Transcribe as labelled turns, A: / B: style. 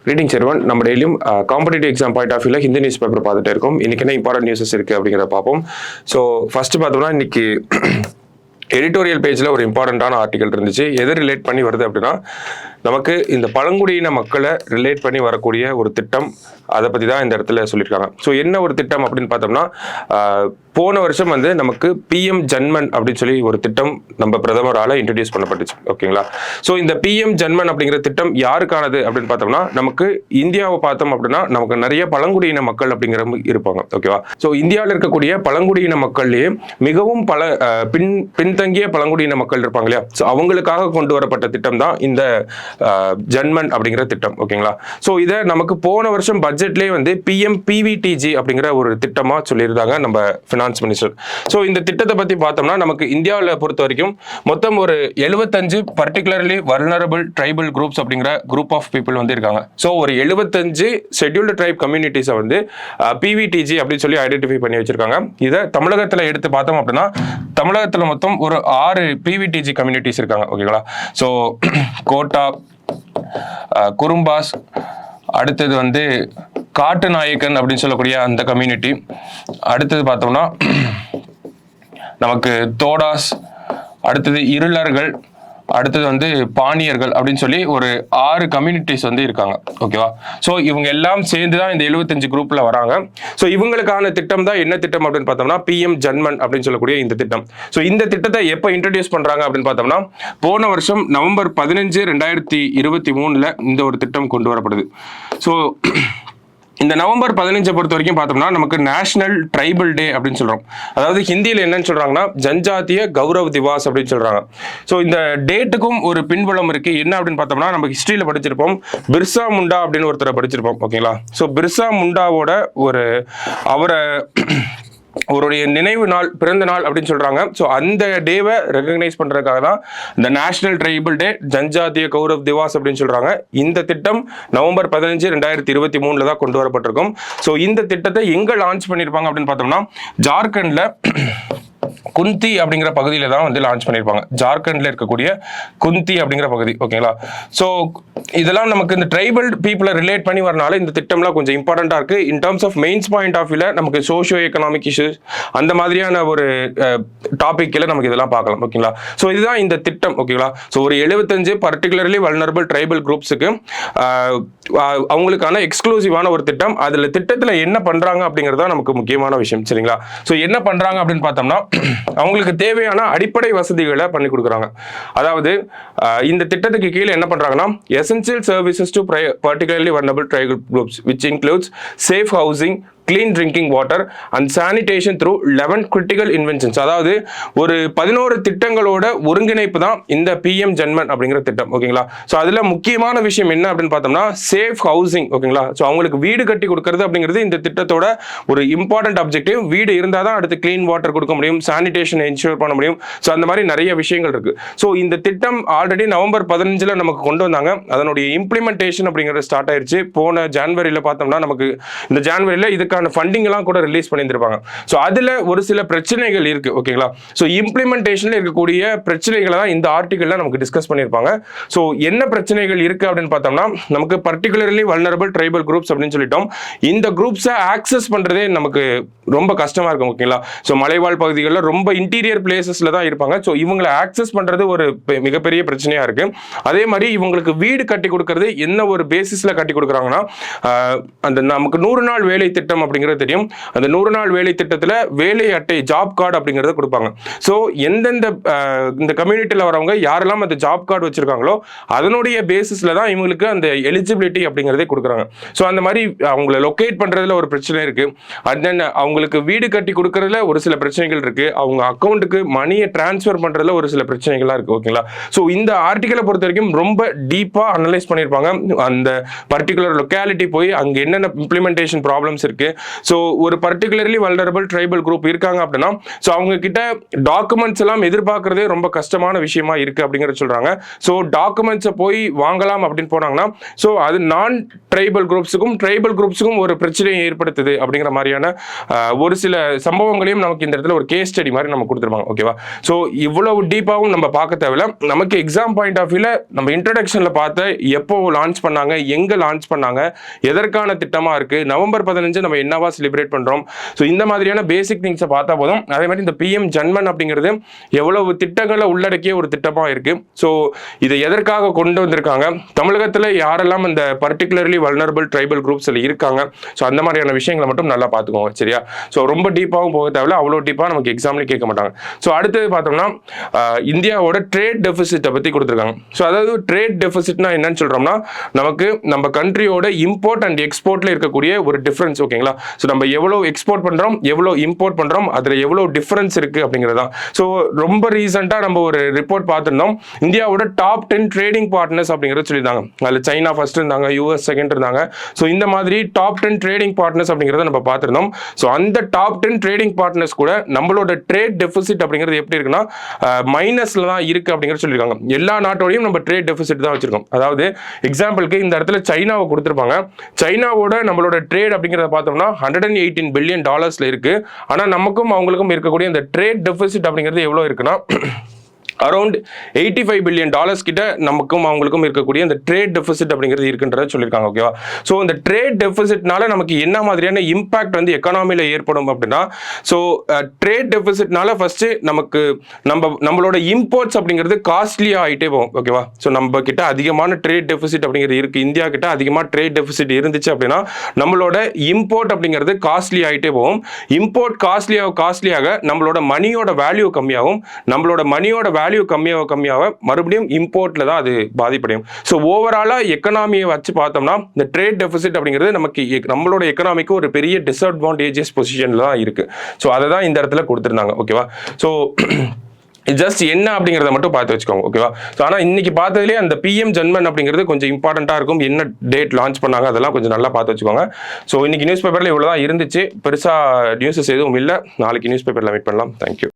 A: Reading செருவன் நம்ம டெய்லியும் competitive exam point of வியூல ஹிந்தி நியூஸ் பேப்பர் பார்த்துட்டே இருக்கோம். இன்னைக்கு என்ன இம்பார்ட்டன்ட் நியூஸஸ் இருக்கு அப்படிங்கிறத பார்ப்போம். ஸோ ஃபர்ஸ்ட் பார்த்தோம்னா இன்னைக்கு எடிட்டோரியல் பேஜில் ஒரு இம்பார்ட்டண்ட்டான ஆர்டிகல் இருந்துச்சு. எது ரிலேட் பண்ணி வருது அப்படின்னா, நமக்கு இந்த பழங்குடியின மக்களை ரிலேட் பண்ணி வரக்கூடிய ஒரு திட்டம், அதை பற்றி தான் இந்த இடத்துல சொல்லியிருக்காங்க. ஸோ என்ன ஒரு திட்டம் அப்படின்னு பார்த்தோம்னா, போன வருஷம் வந்து நமக்கு பிஎம் ஜன்மன் அப்படின்னு சொல்லி ஒரு திட்டம் நம்ம பிரதமரால் இன்ட்ரடியூஸ் பண்ணப்பட்டுச்சு. ஓகேங்களா? ஸோ இந்த பிஎம் ஜன்மன் அப்படிங்கிற திட்டம் யாருக்கானது அப்படின்னு பார்த்தோம்னா, நமக்கு இந்தியாவை பார்த்தோம் அப்படின்னா நமக்கு நிறைய பழங்குடியின மக்கள் அப்படிங்கிற இருப்பாங்க. ஓகேவா? ஸோ இந்தியாவில் இருக்கக்கூடிய பழங்குடியின மக்கள்லேயே மிகவும் பின்தங்கிய பழங்குடியின மக்கள் இருப்பாங்க இல்லையா? ஸோ அவங்களுக்காக கொண்டு வரப்பட்ட திட்டம் தான் இந்த ஜன்மன் அப்படிங்கிற திட்டம். ஓகேங்களா? ஸோ இதை நமக்கு போன வருஷம் பட்ஜெட்லேயே வந்து PMPVTG அப்படிங்கிற ஒரு திட்டமாக சொல்லியிருந்தாங்க நம்ம ஃபினான்ஸ் மினிஸ்டர். ஸோ இந்த திட்டத்தை பற்றி பார்த்தோம்னா, நமக்கு இந்தியாவில் பொறுத்த வரைக்கும் மொத்தம் ஒரு 75 பர்டிகுலர்லி வல்னரபிள் ட்ரைபல் குரூப்ஸ் அப்படிங்கிற குரூப் ஆஃப் பீப்புள் வந்து இருக்காங்க. ஸோ ஒரு 75 ஷெட்யூல்டு ட்ரைப் கம்யூனிட்டிஸை வந்து PVTG அப்படின்னு சொல்லி ஐடென்டிஃபை பண்ணி வச்சிருக்காங்க. இதை தமிழகத்தில் எடுத்து பார்த்தோம் அப்படின்னா, தமிழகத்தில் மொத்தம் ஒரு 6 PVTG கம்யூனிட்டிஸ் இருக்காங்க. ஓகேங்களா? ஸோ கோட்டா, குறும்பாஸ், அடுத்தது வந்து காட்டு நாயக்கன் அப்படின்னு சொல்லக்கூடிய அந்த கம்யூனிட்டி, அடுத்தது பார்த்தோம்னா நமக்கு தோடாஸ், அடுத்தது இருளர்கள், அடுத்தது வந்து பாணியர்கள் அப்படின்னு சொல்லி ஒரு 6 கம்யூனிட்டிஸ் வந்து இருக்காங்க. ஓகேவா? ஸோ இவங்க எல்லாம் சேர்ந்து தான் இந்த 75 குரூப்ல வராங்க. ஸோ இவங்களுக்கான திட்டம் தான் என்ன திட்டம் அப்படின்னு பார்த்தோம்னா, பிஎம் ஜன்மன் அப்படின்னு சொல்லக்கூடிய இந்த திட்டம். ஸோ இந்த திட்டத்தை எப்போ இன்ட்ரடியூஸ் பண்றாங்க அப்படின்னு பார்த்தோம்னா, போன வருஷம் நவம்பர் 15, 2023 இந்த ஒரு திட்டம் கொண்டு வரப்படுது. ஸோ இந்த நவம்பர் 15 பொறுத்த வரைக்கும் பார்த்தோம்னா, நமக்கு நேஷனல் ட்ரைபல் டே அப்படின்னு சொல்றோம். அதாவது ஹிந்தியில் என்னன்னு சொல்றாங்கன்னா, ஜன்ஜாத்திய கௌரவ் திவாஸ் அப்படின்னு சொல்றாங்க. ஸோ இந்த டேட்டுக்கும் ஒரு பின்புலம் இருக்கு. என்ன அப்படின்னு பார்த்தோம்னா, நம்ம ஹிஸ்டரியில படிச்சிருப்போம், பிர்சா முண்டா அப்படின்னு ஒருத்தரை படிச்சிருப்போம். ஓகேங்களா? ஸோ பிர்சா முண்டாவோட அவருடைய நினைவு நாள், பிறந்த நாள் அப்படின்னு சொல்றாங்க. ஸோ அந்த டேவை ரெகக்னைஸ் பண்றதுக்காக தான் இந்த நேஷனல் ட்ரைபல் டே, ஜன்ஜாத்திய கௌரவ் திவாஸ் அப்படின்னு சொல்றாங்க. இந்த திட்டம் நவம்பர் 15, 2023 தான் கொண்டு வரப்பட்டிருக்கும். ஸோ இந்த திட்டத்தை எங்க லான்ச் பண்ணியிருப்பாங்க அப்படின்னு பார்த்தோம்னா, ஜார்க்கண்ட்ல குந்தி அப்படிங்கிற பகுதியில தான் வந்து லான்ச் பண்ணியிருப்பாங்க. ஜார்க்கண்ட்ல இருக்கக்கூடிய குந்தி அப்படிங்கிற பகுதி. ஓகேங்களா? ஸோ இதெல்லாம் நமக்கு இந்த ட்ரைபல் பீப்புளை ரிலேட் பண்ணி வரனால இந்த திட்டம்லாம் கொஞ்சம் இம்பார்ட்டண்டா இருக்கு. In terms of mains point of வியூல நமக்கு சோஷியோ எக்கனாமிக் இஷ்யூஸ் அந்த மாதிரியான ஒரு டாபிக்ல நமக்கு இதெல்லாம் பார்க்கலாம். ஓகேங்களா? ஸோ இதுதான் இந்த திட்டம். ஓகேங்களா? ஸோ ஒரு 75 பர்டிகுலர்லி வல்னரபிள் ட்ரைபல் குரூப்ஸுக்கு அவங்களுக்கான எக்ஸ்க்ளூசிவான ஒரு திட்டம். அதுல திட்டத்துல என்ன பண்றாங்க அப்படிங்கிறது தான் நமக்கு முக்கியமான விஷயம். சரிங்களா? ஸோ என்ன பண்றாங்க அப்படின்னு பார்த்தோம்னா, அவங்களுக்கு தேவையான அடிப்படை வசதிகளை பண்ணி கொடுக்குறாங்க. அதாவது இந்த திட்டத்துக்கு கீழே என்ன பண்றாங்கன்னா, essential services to particularly vulnerable tribal groups which includes safe housing, clean drinking water and sanitation through 11 critical inventions. அதாவது ஒரு 11 திட்டங்களோட ஒருங்கிணைப்பு தான் இந்த பிஎம் ஜன்மன் அப்படிங்கிற திட்டம். ஓகேங்களா? ஸோ அதுல முக்கியமான விஷயம் என்ன அப்படின்னு பார்த்தோம்னா, சேஃப் ஹவுசிங். ஓகேங்களா? ஸோ அவங்களுக்கு வீடு கட்டி கொடுக்கறது அப்படிங்கிறது இந்த திட்டத்தோட ஒரு இம்பார்ட்டன்ட் அப்ஜெக்டிவ். வீடு இருந்தால் தான் அடுத்து கிளீன் வாட்டர் கொடுக்க முடியும், சானிடேஷன் என்ஷூர் பண்ண முடியும். ஸோ அந்த மாதிரி நிறைய விஷயங்கள் இருக்கு. ஸோ இந்த திட்டம் ஆல்ரெடி நவம்பர் 15 நமக்கு கொண்டு வந்தாங்க. அதனுடைய இம்ப்ளிமெண்டேஷன் அப்படிங்கிறது ஸ்டார்ட் ஆயிருச்சு. போன ஜனவரியில பார்த்தோம்னா, நமக்கு இந்த ஜனவரியில இதுக்கான ஃபண்டிங் எல்லாம் கூட ரிலீஸ் பண்ணியிருப்பாங்க. ஸோ அதுல ஒரு சில பிரச்சனைகள் இருக்கு. ஓகேங்களா? ஸோ இம்ப்ளிமெண்டேஷன்ல இருக்கக்கூடிய பிரச்சனைகளை தான் இந்த ஆர்டிகல்ல நமக்கு டிஸ்கஸ் பண்ணியிருப்பாங்க. ஸோ என்ன பிரச்சனைகள் இருக்கு அப்படின்னு பார்த்தோம்னா, நமக்கு பர்டிகுலர்லி வல்னரபிள் ட்ரைபல் குரூப்ஸ் அப்படின்னு சொல்லிட்டோம். இந்த குரூப்ஸை ஆக்சஸ் பண்றதே நமக்கு ரொம்ப கஷ்டமா இருக்கும். ஓகேங்களா? ஸோ மலைவாழ் பகுதிகளில் ரொம்ப இன்டீரியர் பிளேசஸ்ல தான் இருப்பாங்க. ஸோ இவங்களை ஆக்சஸ் பண்றது ஒரு மிகப்பெரிய பிரச்சனையா இருக்கு. அதே மாதிரி இவங்களுக்கு வீடு கட்டி கொடுக்கறது என்ன ஒரு பேசிஸ்ல கட்டி கொடுக்குறாங்கன்னா, அந்த நமக்கு 100 நாள் வேலை திட்டம் அப்படிங்கிறது தெரியும். அந்த 100 நாள் வேலை திட்டத்தில் வேலை அட்டை, ஜாப் கார்டு அப்படிங்கிறத கொடுப்பாங்க. ஸோ எந்தெந்த இந்த கம்யூனிட்டியில் வரவங்க யாரெல்லாம் அந்த ஜாப் கார்டு வச்சிருக்காங்களோ அதனுடைய பேசிஸ்ல தான் இவங்களுக்கு அந்த எலிஜிபிலிட்டி அப்படிங்கிறதே கொடுக்குறாங்க. ஸோ அந்த மாதிரி அவங்களை லொக்கேட் பண்றதுல ஒரு பிரச்சனை இருக்கு. அண்ட் தென் அவங்களுக்கு வீடு கட்டி கொடுக்கறதுல ஒரு சில பிரச்சனைகள் இருக்கு. அவங்க அக்கௌண்ட்டுக்கு மணியை டிரான்ஸ்ஃபர் பண்றதுல ஒரு சில பிரச்சனைகள்லாம் இருக்கு. ஓகேங்களா? ஸோ இந்த ஆர்டிகலை பொறுத்த வரைக்கும் ரொம்ப டீப்பா அனலைஸ் பண்ணியிருப்பாங்க. அந்த பர்டிகுலர் லொக்காலிட்டி போய் அங்க என்னென்ன இம்ப்ளிமெண்டேஷன் ப்ராப்ளம்ஸ் இருக்கு, ஸோ ஒரு பர்டிகுலர்லி வல்னரபிள் ட்ரைபல் குரூப் இருக்காங்க அப்படின்னா ஸோ அவங்க கிட்ட டாக்குமெண்ட்ஸ் எல்லாம் எதிர்பார்க்கறதே ரொம்ப கஷ்டமான விஷயமா இருக்கு அப்படிங்கிறத சொல்றாங்க. ஸோ டாக்குமெண்ட்ஸை போய் வாங்கலாம் அப்படின்னு போனாங்கன்னா ஸோ அது நான் ட்ரைபல் குரூப்ஸுக்கும் ட்ரைபல் குரூப்ஸுக்கும் ஒரு பிரச்சனையை ஏற்படுத்துது அப்படிங்கிற மாதிரியான ஒரு சில சம்பவங்களையும் நமக்கு இந்த இடத்துல ஒரு கேஸ் ஸ்டடி மாதிரி நம்ம கொடுத்துருப்பாங்க. ஓகேவா? ஸோ இவ்வளவு டீப்பாகவும் நம்ம பார்க்க தேவையில்ல. நமக்கு எக்ஸாம் பாயிண்ட் ஆஃப் வியூல நம்ம இன்ட்ரடக்ஷன்ல பார்த்த எப்போ லான்ச் பண்ணாங்க, எங்க லான்ச் பண்ணாங்க, எதற்கான திட்டமா இருக்கு, நவம்பர் 15 நம்ம என்னவா செலிப்ரேட் பண்றோம், ஸோ இந்த மாதிரியான பேசிக் திங்ஸை பார்த்தா போதும். அதே மாதிரி இந்த PM ஜன்மன் அப்படிங்கிறது எவ்வளவு திட்டங்களை உள்ளடக்கிய ஒரு திட்டமா இருக்கு. ஸோ இதை எதற்காக கொண்டு வந்திருக்காங்க, தமிழகத்தில் யாரெல்லாம் இந்த பர்டிகுலர்லி வல்னரபிள் ட்ரைபல் குரூப்ஸ்ல இருக்காங்க, ஸோ அந்த மாதிரியான விஷயங்களை மட்டும் நல்லா பார்த்துக்கோங்க. சரியா? ஸோ ரொம்ப டீப்பாகவும் போக தேவையில்ல, அவ்வளோ டீப்பாக நமக்கு எக்ஸாம்லேயே கேட்க மாட்டாங்க. ஸோ அடுத்தது பார்த்தோம்னா இந்தியாவோட ட்ரேட் டெபிசிட்டை பற்றி கொடுத்துருக்காங்க. ஸோ அதாவது ட்ரேட் டெபிசிட்னா என்னன்னு சொல்கிறோம்னா நமக்கு நம்ம கண்ட்ரியோட இம்போர்ட் அண்ட் எக்ஸ்போர்ட்ல இருக்கக்கூடிய ஒரு டிஃபரன்ஸ். ஓகேங்களா? ஸோ நம்ம எவ்வளோ எக்ஸ்போர்ட் பண்ணுறோம், எவ்வளோ இம்போர்ட் பண்ணுறோம், அதில் எவ்வளோ டிஃபரன்ஸ் இருக்குது அப்படிங்கிறது தான். ஸோ ரொம்ப ரீசெண்டாக நம்ம ஒரு ரிப்போர்ட் பார்த்துருந்தோம். இந்தியாவோட டாப் 10 ட்ரேடிங் பார்ட்னர்ஸ் அப்படிங்கிறத சொல்லியிருந்தாங்க. அதில் சைனா ஃபர்ஸ்ட் இருந்தாங்க, US செகண்ட் இருந்தாங்க. ஸோ இந்த மாதிரி டாப் 10 ட்ரேடிங் பார்ட்னர்ஸ் அப்படிங்கிறத நம்ம பார்த்துருந்தோம். ஸோ அந்த டாப் 10 ட்ரேடிங் பார்ட்னர்ஸ் கூட நம்மளோட ட்ரேட் டெபிசிட் அப்படிங்கிறது எப்படி இருக்குன்னா மைனஸ்ல தான் இருக்கு அப்படிங்கிறது சொல்லியிருக்காங்க. எல்லா நாட்டோடையும் நம்ம ட்ரேட் டெபிசிட் தான் வச்சிருக்கோம். அதாவது எக்ஸாம்பிளுக்கு இந்த இடத்துல சைனாவை கொடுத்துருப்பாங்க. சைனாவோட நம்மளோட ட்ரேட் அப்படிங்கிறத பார்த்தோம்னா $118 பில்லியன் இருக்கு. ஆனால் நமக்கும் அவங்களுக்கும் இருக்கக்கூடிய இந்த ட்ரேட் டெபிசிட் அப்படிங்கிறது எவ்வளோ இருக்குன்னா அரௌண்ட் $85 பில்லியன் கிட்ட நமக்கும் அவங்களுக்கும் இருக்கக்கூடிய இந்த ட்ரேட் டெபிசிட் அப்படிங்கிறது இருக்குன்றத சொல்லியிருக்காங்க. ஓகேவா? ஸோ இந்த ட்ரேட் டெபிசிட்னால நமக்கு என்ன மாதிரியான இம்பாக்ட் வந்து எக்கனாமியில் ஏற்படும் அப்படின்னா ஸோ ட்ரேட் டெபிசிட்னால ஃபர்ஸ்ட் நமக்கு நம்மளோட இம்போர்ட்ஸ் அப்படிங்கிறது காஸ்ட்லியாக ஆகிட்டே போகும். ஓகேவா? ஸோ நம்ம கிட்ட அதிகமான ட்ரேட் டெபிசிட் அப்படிங்கிறது இருக்கு, இந்தியா கிட்ட அதிகமாக ட்ரேட் டெபிசிட் இருந்துச்சு அப்படின்னா நம்மளோட இம்போர்ட் அப்படிங்கிறது காஸ்ட்லி ஆகிட்டே போகும். இம்போர்ட் காஸ்ட்லியாக நம்மளோட மணியோட வேல்யூ கம்மியாகும். நம்மளோட மணியோட வேல்யூ கம்மியாக மறுபடியும் இம்போர்ட்ல தான் அது பாதிப்படையும். ஸோ ஓவராலா எக்கனாமியை வச்சு பார்த்தோம்னா இந்த ட்ரேட் டெபிசிட் அப்படிங்கிறது நமக்கு நம்மளோட எக்கனாமிக்கு ஒரு பெரிய டிஸ்அட்வான்டேஜஸ் பொசிஷன்ல தான் இருக்கு. ஸோ அதை தான் இந்த இடத்துல கொடுத்துருந்தாங்க. ஓகேவா? ஸோ ஜஸ்ட் என்ன அப்படிங்கிறத மட்டும் பார்த்து வச்சுக்கோங்க. ஓகேவா? ஸோ ஆனால் இன்னைக்கு பார்த்ததுலேயே அந்த PM ஜன்மன் அப்படிங்கிறது கொஞ்சம் இம்பார்ட்டண்ட்டாக இருக்கும். என்ன டேட் லான்ச் பண்ணாங்க அதெல்லாம் கொஞ்சம் நல்லா பார்த்து வச்சுக்கோங்க. ஸோ இன்னைக்கு நியூஸ் பேப்பரில் இவ்வளோ தான் இருந்துச்சு, பெருசாக நியூஸஸ் எதுவும் இல்லை. நாளைக்கு நியூஸ் பேப்பரில் மீட் பண்ணலாம். தேங்க்யூ.